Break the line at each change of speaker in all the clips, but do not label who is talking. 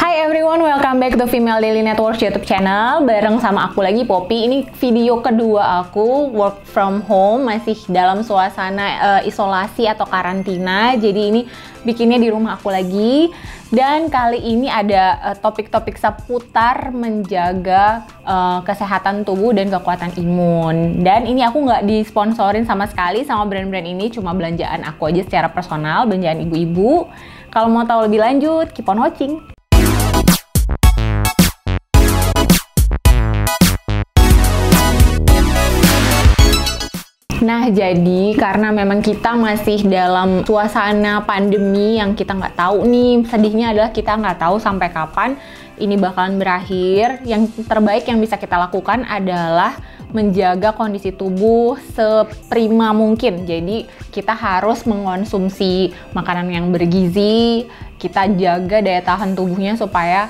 Hi everyone, welcome back to Female Daily Network YouTube channel. Bareng sama aku lagi, Poppy. Ini video kedua aku work from home, masih dalam suasana isolasi atau karantina. Jadi ini bikinnya di rumah aku lagi. Dan kali ini ada topik-topik seputar menjaga kesehatan tubuh dan kekuatan imun. Dan ini aku nggak disponsorin sama sekali sama brand-brand ini, cuma belanjaan aku aja secara personal, belanjaan ibu-ibu. Kalau mau tahu lebih lanjut, keep on watching. Nah, jadi karena memang kita masih dalam suasana pandemi yang kita nggak tahu nih, sedihnya adalah kita nggak tahu sampai kapan ini bakalan berakhir. Yang terbaik yang bisa kita lakukan adalah menjaga kondisi tubuh seprima mungkin. Jadi kita harus mengonsumsi makanan yang bergizi, kita jaga daya tahan tubuhnya supaya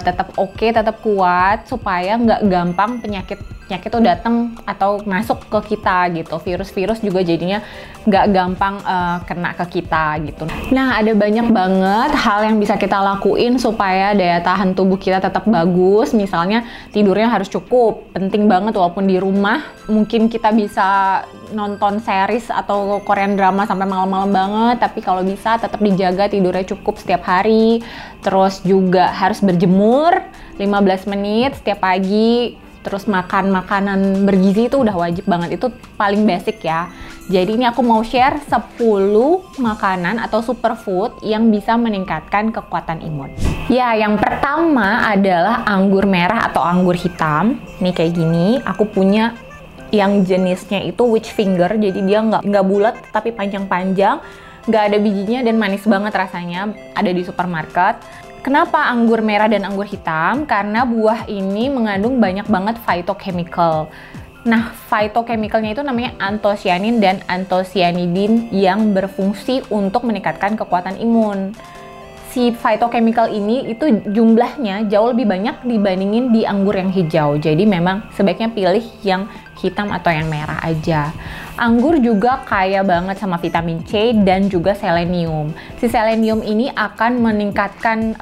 tetap oke, tetap kuat, supaya nggak gampang penyakit itu datang atau masuk ke kita gitu. Virus-virus juga jadinya nggak gampang kena ke kita gitu. Nah, ada banyak banget hal yang bisa kita lakuin supaya daya tahan tubuh kita tetap bagus. Misalnya tidurnya harus cukup, penting banget walaupun di rumah. Mungkin kita bisa nonton series atau Korean drama sampai malam-malam banget, tapi kalau bisa tetap dijaga tidurnya cukup setiap hari. Terus juga harus berjemur 15 menit setiap pagi. Terus makan makanan bergizi itu udah wajib banget, itu paling basic ya. Jadi ini aku mau share 10 makanan atau superfood yang bisa meningkatkan kekuatan imun. Ya, yang pertama adalah anggur merah atau anggur hitam. Nih kayak gini, aku punya yang jenisnya itu witch finger, jadi dia nggak bulat tapi panjang-panjang, nggak ada bijinya dan manis banget rasanya, ada di supermarket. Kenapa anggur merah dan anggur hitam? Karena buah ini mengandung banyak banget phytochemical. Nah, phytochemicalnya itu namanya anthocyanin dan anthocyanidin yang berfungsi untuk meningkatkan kekuatan imun. Si phytochemical ini itu jumlahnya jauh lebih banyak dibandingin di anggur yang hijau. Jadi memang sebaiknya pilih yang hitam atau yang merah aja. Anggur juga kaya banget sama vitamin C dan juga selenium. Si selenium ini akan meningkatkan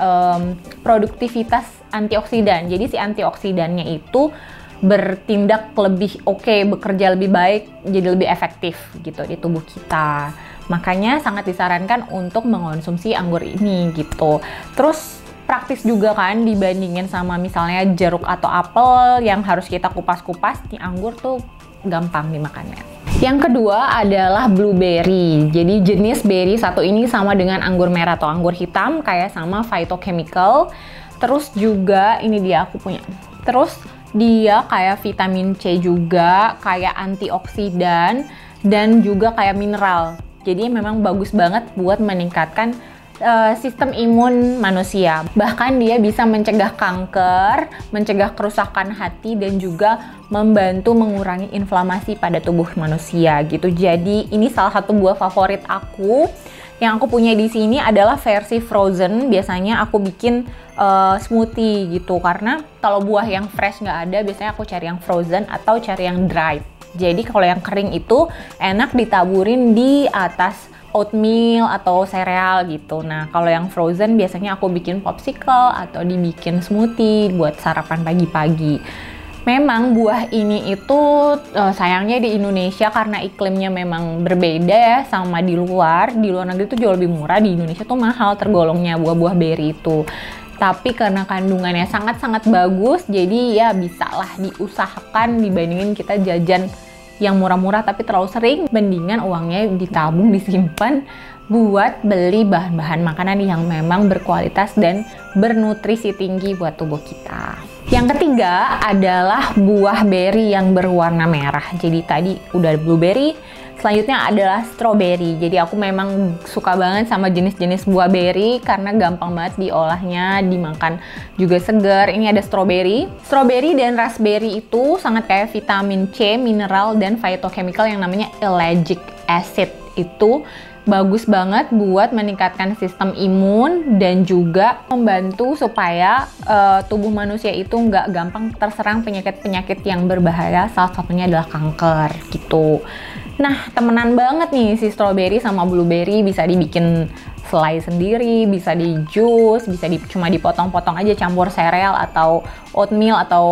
produktivitas antioksidan. Jadi si antioksidannya itu bertindak lebih bekerja lebih baik, jadi lebih efektif gitu di tubuh kita. Makanya sangat disarankan untuk mengonsumsi anggur ini gitu. Terus praktis juga kan dibandingin sama misalnya jeruk atau apel yang harus kita kupas-kupas, nih anggur tuh gampang dimakannya. Yang kedua adalah blueberry. Jadi jenis berry satu ini sama dengan anggur merah atau anggur hitam, kayak sama phytochemical. Terus juga ini dia aku punya. Terus dia kayak vitamin C juga, kayak antioksidan dan juga kayak mineral. Jadi memang bagus banget buat meningkatkan sistem imun manusia. Bahkan dia bisa mencegah kanker, mencegah kerusakan hati, dan juga membantu mengurangi inflamasi pada tubuh manusia gitu. Jadi ini salah satu buah favorit aku. Yang aku punya di sini adalah versi frozen. Biasanya aku bikin smoothie gitu, karena kalau buah yang fresh nggak ada, biasanya aku cari yang frozen atau cari yang dry. Jadi kalau yang kering itu enak ditaburin di atas oatmeal atau sereal gitu. Nah, kalau yang frozen biasanya aku bikin popsicle atau dibikin smoothie buat sarapan pagi-pagi. Memang buah ini itu sayangnya di Indonesia karena iklimnya memang berbeda ya sama di luar. Di luar negeri itu jauh lebih murah, di Indonesia tuh mahal tergolongnya buah-buah berry itu. Tapi karena kandungannya sangat-sangat bagus, jadi ya bisalah diusahakan dibandingin kita jajan yang murah-murah tapi terlalu sering. Mendingan uangnya ditabung, disimpan buat beli bahan-bahan makanan yang memang berkualitas dan bernutrisi tinggi buat tubuh kita. Yang ketiga adalah buah beri yang berwarna merah. Jadi tadi udah blueberry, selanjutnya adalah strawberry. Jadi aku memang suka banget sama jenis-jenis buah beri karena gampang banget diolahnya, dimakan juga segar. Ini ada strawberry. Strawberry dan raspberry itu sangat kaya vitamin C, mineral, dan phytochemical yang namanya ellagic acid. Itu bagus banget buat meningkatkan sistem imun dan juga membantu supaya tubuh manusia itu nggak gampang terserang penyakit-penyakit yang berbahaya, salah satunya adalah kanker gitu. Nah, temenan banget nih si strawberry sama blueberry, bisa dibikin selai sendiri, bisa di jus, bisa cuma dipotong-potong aja campur sereal atau oatmeal atau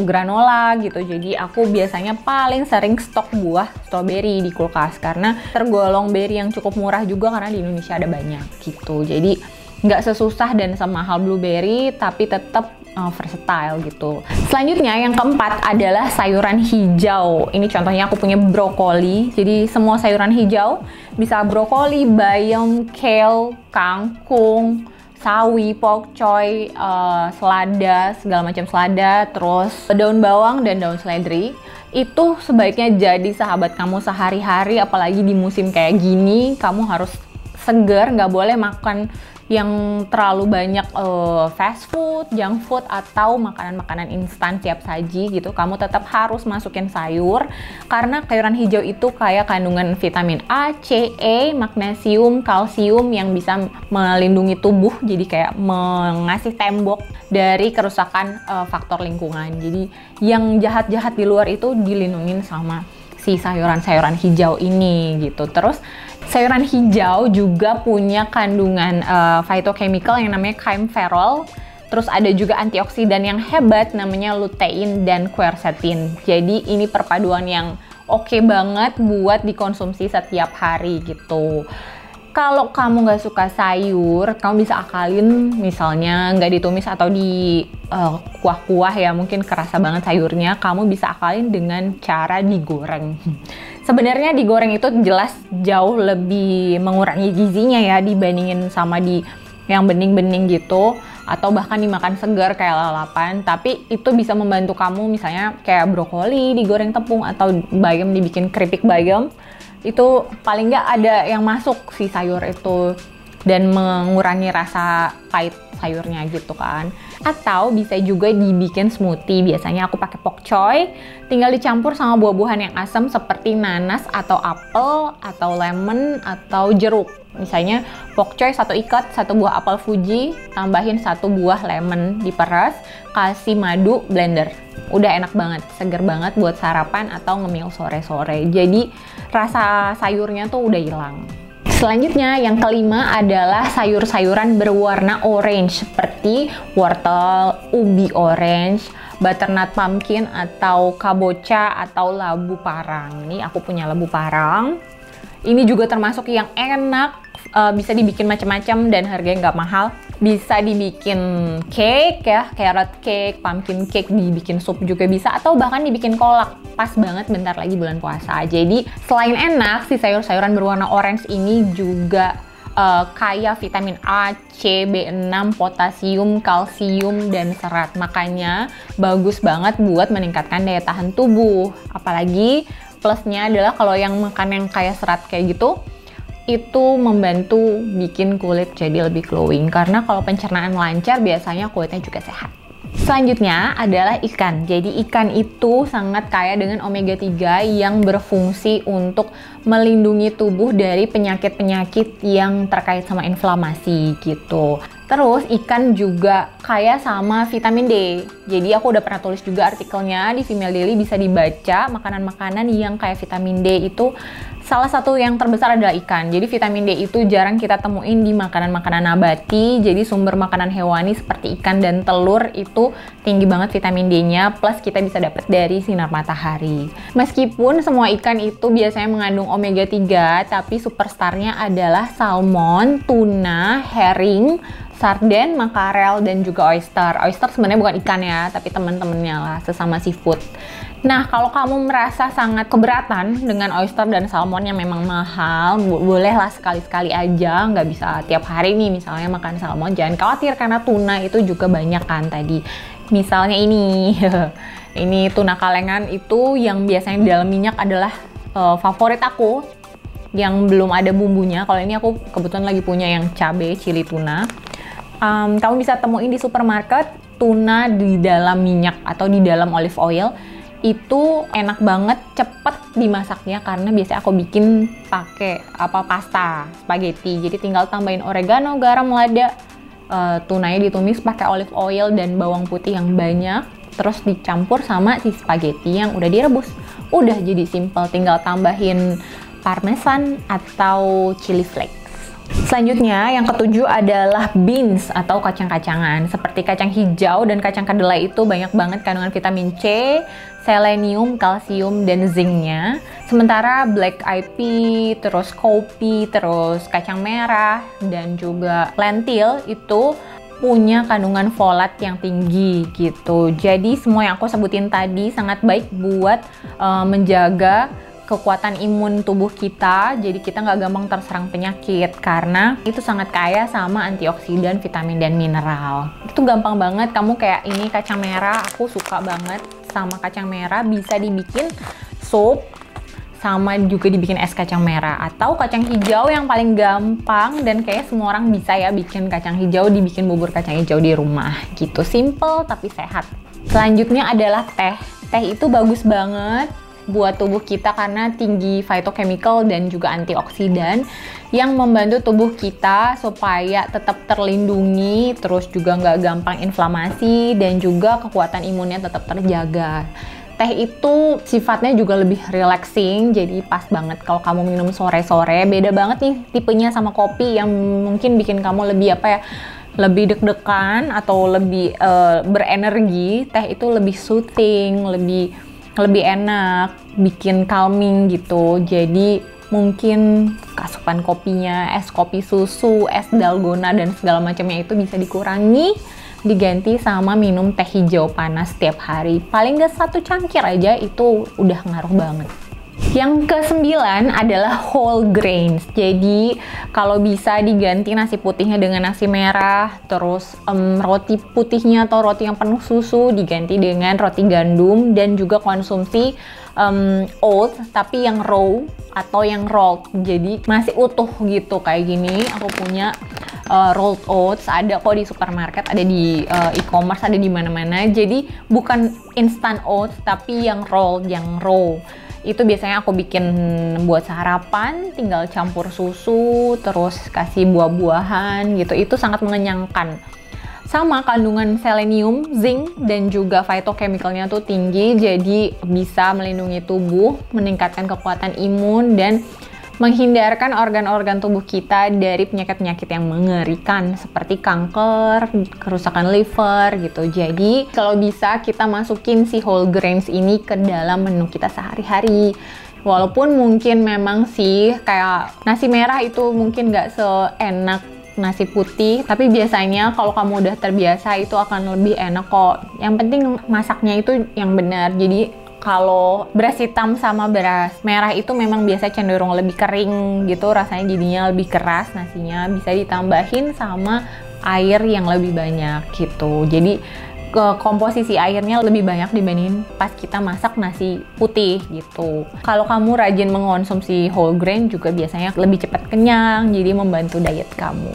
granola gitu. Jadi aku biasanya paling sering stok buah strawberry di kulkas karena tergolong berry yang cukup murah juga karena di Indonesia ada banyak gitu. Jadi nggak sesusah dan semahal blueberry tapi tetap versatile gitu. Selanjutnya yang keempat adalah sayuran hijau. Ini contohnya aku punya brokoli. Jadi semua sayuran hijau, bisa brokoli, bayam, kale, kangkung, sawi, pok choy, selada, segala macam selada, terus daun bawang dan daun seledri. Itu sebaiknya jadi sahabat kamu sehari-hari, apalagi di musim kayak gini. Kamu harus segar, nggak boleh makan yang terlalu banyak fast food, junk food, atau makanan-makanan instan siap saji gitu. Kamu tetap harus masukin sayur karena sayuran hijau itu kaya kandungan vitamin A, C, E, magnesium, kalsium yang bisa melindungi tubuh, jadi kayak mengasih tembok dari kerusakan faktor lingkungan. Jadi yang jahat-jahat di luar itu dilindungin sama si sayuran-sayuran hijau ini gitu. Terus sayuran hijau juga punya kandungan phytochemical yang namanya kaempferol. Terus ada juga antioksidan yang hebat namanya lutein dan quercetin. Jadi ini perpaduan yang oke banget buat dikonsumsi setiap hari gitu. Kalau kamu nggak suka sayur, kamu bisa akalin misalnya nggak ditumis atau di kuah-kuah ya, mungkin kerasa banget sayurnya, kamu bisa akalin dengan cara digoreng. Sebenarnya digoreng itu jelas jauh lebih mengurangi gizinya ya dibandingin sama di yang bening-bening gitu, atau bahkan dimakan segar kayak lalapan. Tapi itu bisa membantu kamu misalnya kayak brokoli digoreng tepung atau bayam dibikin keripik bayam. Itu paling nggak ada yang masuk si sayur itu dan mengurangi rasa pahit sayurnya gitu kan. Atau bisa juga dibikin smoothie. Biasanya aku pakai pok choy, tinggal dicampur sama buah-buahan yang asam seperti nanas atau apel atau lemon atau jeruk. Misalnya pok choy 1 ikat, 1 buah apel Fuji, tambahin 1 buah lemon diperas, kasih madu, blender. Udah enak banget, seger banget buat sarapan atau ngemil sore-sore. Jadi rasa sayurnya tuh udah hilang. Selanjutnya yang kelima adalah sayur-sayuran berwarna orange seperti wortel, ubi orange, butternut pumpkin atau kabocha atau labu parang. Ini aku punya labu parang. Ini juga termasuk yang enak, bisa dibikin macam-macam dan harganya nggak mahal. Bisa dibikin cake ya, carrot cake, pumpkin cake, dibikin sup juga bisa, atau bahkan dibikin kolak. Pas banget bentar lagi bulan puasa. Jadi selain enak, si sayur-sayuran berwarna orange ini juga kaya vitamin A, C, B6, potasium, kalsium, dan serat. Makanya bagus banget buat meningkatkan daya tahan tubuh. Apalagi plusnya adalah kalau yang makan yang kaya serat kayak gitu, itu membantu bikin kulit jadi lebih glowing. Karena kalau pencernaan lancar, biasanya kulitnya juga sehat. Selanjutnya adalah ikan. Jadi ikan itu sangat kaya dengan omega 3 yang berfungsi untuk melindungi tubuh dari penyakit-penyakit yang terkait sama inflamasi gitu. Terus ikan juga kaya sama vitamin D. Jadi aku udah pernah tulis juga artikelnya di Female Daily, bisa dibaca makanan-makanan yang kaya vitamin D itu. Salah satu yang terbesar adalah ikan. Jadi vitamin D itu jarang kita temuin di makanan-makanan nabati. Jadi sumber makanan hewani seperti ikan dan telur itu tinggi banget vitamin D-nya. Plus kita bisa dapat dari sinar matahari. Meskipun semua ikan itu biasanya mengandung omega 3, tapi superstarnya adalah salmon, tuna, herring, sarden, makarel, dan juga oyster. Oyster sebenarnya bukan ikan ya, tapi teman-temannya lah, sesama seafood. Nah, kalau kamu merasa sangat keberatan dengan oyster dan salmon yang memang mahal, bolehlah sekali-sekali aja, nggak bisa tiap hari nih misalnya makan salmon. Jangan khawatir karena tuna itu juga banyak kan tadi. Misalnya ini, ini tuna kalengan itu yang biasanya di dalam minyak adalah favorit aku, yang belum ada bumbunya. Kalau ini aku kebetulan lagi punya yang cabe, chili tuna. Kamu bisa temuin di supermarket tuna di dalam minyak atau di dalam olive oil. Itu enak banget, cepet dimasaknya karena biasanya aku bikin pakai pasta spaghetti. Jadi tinggal tambahin oregano, garam, lada, tunanya ditumis pakai olive oil dan bawang putih yang banyak, terus dicampur sama si spaghetti yang udah direbus. Udah jadi simple, tinggal tambahin parmesan atau chili flakes. Selanjutnya, yang ketujuh adalah beans atau kacang-kacangan. Seperti kacang hijau dan kacang kedelai itu banyak banget kandungan vitamin C, selenium, kalsium, dan zincnya. Sementara black eyed pea, terus kopi, terus kacang merah, dan juga lentil itu punya kandungan folat yang tinggi gitu. Jadi semua yang aku sebutin tadi sangat baik buat menjaga kekuatan imun tubuh kita, jadi kita nggak gampang terserang penyakit karena itu sangat kaya sama antioksidan, vitamin, dan mineral. Itu gampang banget, kamu kayak ini kacang merah, aku suka banget sama kacang merah, bisa dibikin sup, sama juga dibikin es kacang merah. Atau kacang hijau yang paling gampang dan kayak semua orang bisa ya bikin kacang hijau, dibikin bubur kacang hijau di rumah gitu, simple tapi sehat. Selanjutnya adalah teh. Teh itu bagus banget buat tubuh kita karena tinggi phytochemical dan juga antioksidan yang membantu tubuh kita supaya tetap terlindungi, terus juga nggak gampang inflamasi dan juga kekuatan imunnya tetap terjaga. Teh itu sifatnya juga lebih relaxing, jadi pas banget kalau kamu minum sore-sore. Beda banget nih tipenya sama kopi yang mungkin bikin kamu lebih lebih deg-degan atau lebih berenergi. Teh itu lebih soothing, lebih enak, bikin calming gitu. Jadi mungkin asupan kopinya, es kopi susu, es dalgona dan segala macamnya itu bisa dikurangi, diganti sama minum teh hijau panas setiap hari. Paling nggak 1 cangkir aja itu udah ngaruh banget. Yang ke-9 adalah whole grains. Jadi kalau bisa diganti nasi putihnya dengan nasi merah, terus roti putihnya atau roti yang penuh susu diganti dengan roti gandum, dan juga konsumsi oats tapi yang raw atau yang rolled. Jadi masih utuh gitu kayak gini. Aku punya rolled oats, ada kok di supermarket, ada di e-commerce, ada di mana-mana. Jadi bukan instant oats tapi yang rolled, yang raw. Itu biasanya aku bikin buat sarapan, tinggal campur susu, terus kasih buah-buahan gitu. Itu sangat mengenyangkan. Sama kandungan selenium, zinc, dan juga phytochemicalnya tuh tinggi, jadi bisa melindungi tubuh, meningkatkan kekuatan imun, dan menghindarkan organ-organ tubuh kita dari penyakit-penyakit yang mengerikan seperti kanker, kerusakan liver gitu. Jadi kalau bisa kita masukin si whole grains ini ke dalam menu kita sehari-hari. Walaupun mungkin memang sih kayak nasi merah itu mungkin nggak seenak nasi putih, tapi biasanya kalau kamu udah terbiasa itu akan lebih enak kok. Yang penting masaknya itu yang benar. Jadi kalau beras hitam sama beras merah itu memang biasa cenderung lebih kering gitu, rasanya jadinya lebih keras nasinya, bisa ditambahin sama air yang lebih banyak gitu. Jadi komposisi airnya lebih banyak dibanding pas kita masak nasi putih gitu. Kalau kamu rajin mengonsumsi whole grain juga biasanya lebih cepat kenyang, jadi membantu diet kamu.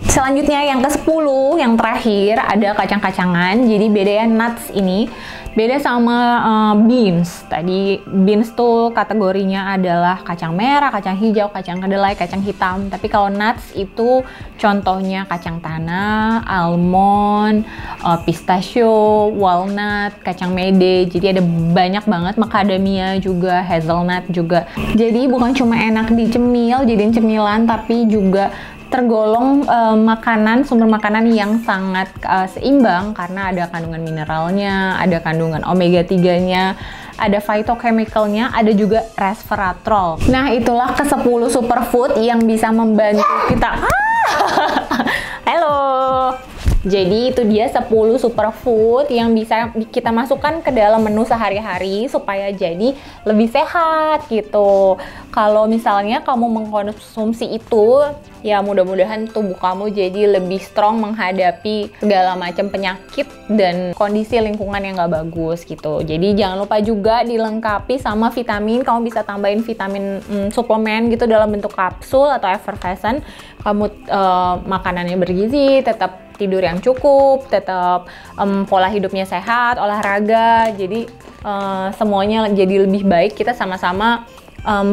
Selanjutnya yang ke-10, yang terakhir ada kacang-kacangan. Jadi beda ya nuts ini. Beda sama beans. Tadi beans tuh kategorinya adalah kacang merah, kacang hijau, kacang kedelai, kacang hitam. Tapi kalau nuts itu contohnya kacang tanah, almond, pistachio, walnut, kacang mede. Jadi ada banyak banget, macadamia juga, hazelnut juga. Jadi bukan cuma enak dicemil, jadiin cemilan, tapi juga tergolong sumber makanan yang sangat seimbang karena ada kandungan mineralnya, ada kandungan omega 3-nya, ada phytochemicalnya, ada juga resveratrol. Nah, itulah ke-10 superfood yang bisa membantu kita. Halo. Jadi itu dia 10 superfood yang bisa kita masukkan ke dalam menu sehari-hari supaya jadi lebih sehat gitu. Kalau misalnya kamu mengkonsumsi itu, ya mudah-mudahan tubuh kamu jadi lebih strong menghadapi segala macam penyakit dan kondisi lingkungan yang nggak bagus gitu. Jadi jangan lupa juga dilengkapi sama vitamin. Kamu bisa tambahin vitamin suplemen gitu dalam bentuk kapsul atau effervescent. Kamu makanannya bergizi, tetap tidur yang cukup, tetap pola hidupnya sehat, olahraga. Jadi semuanya jadi lebih baik. Kita sama-sama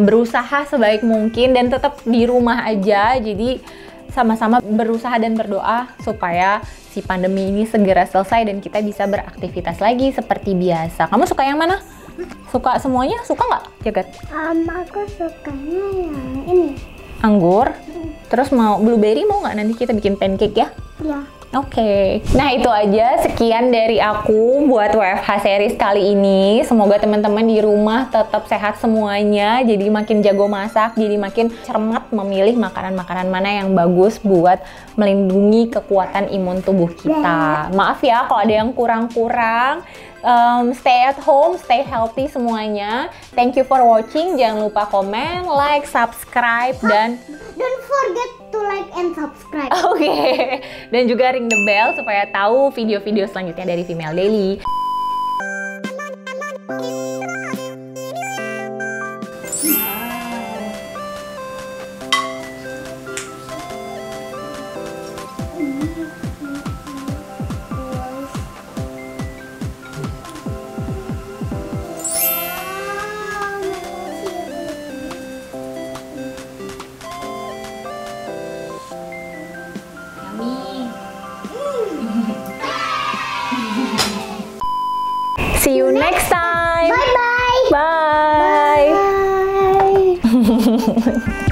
berusaha sebaik mungkin dan tetap di rumah aja. Jadi sama-sama berusaha dan berdoa supaya si pandemi ini segera selesai dan kita bisa beraktivitas lagi seperti biasa. Kamu suka yang mana? Suka semuanya? Suka nggak, Jagat?
Aku sukanya yang ini.
Anggur. Terus mau blueberry, mau nggak nanti kita bikin pancake ya?
Ya.
Oke, nah itu aja sekian dari aku buat WFH series kali ini. Semoga teman-teman di rumah tetap sehat semuanya, jadi makin jago masak, jadi makin cermat memilih makanan-makanan mana yang bagus buat melindungi kekuatan imun tubuh kita. Maaf ya kalau ada yang kurang-kurang. Stay at home, stay healthy semuanya. Thank you for watching. Jangan lupa komen, like, subscribe, dan
don't forget to like and subscribe.
Oke. Dan juga ring the bell supaya tahu video-video selanjutnya dari Female Daily. See you next time.
Bye-bye.
Bye.
Bye.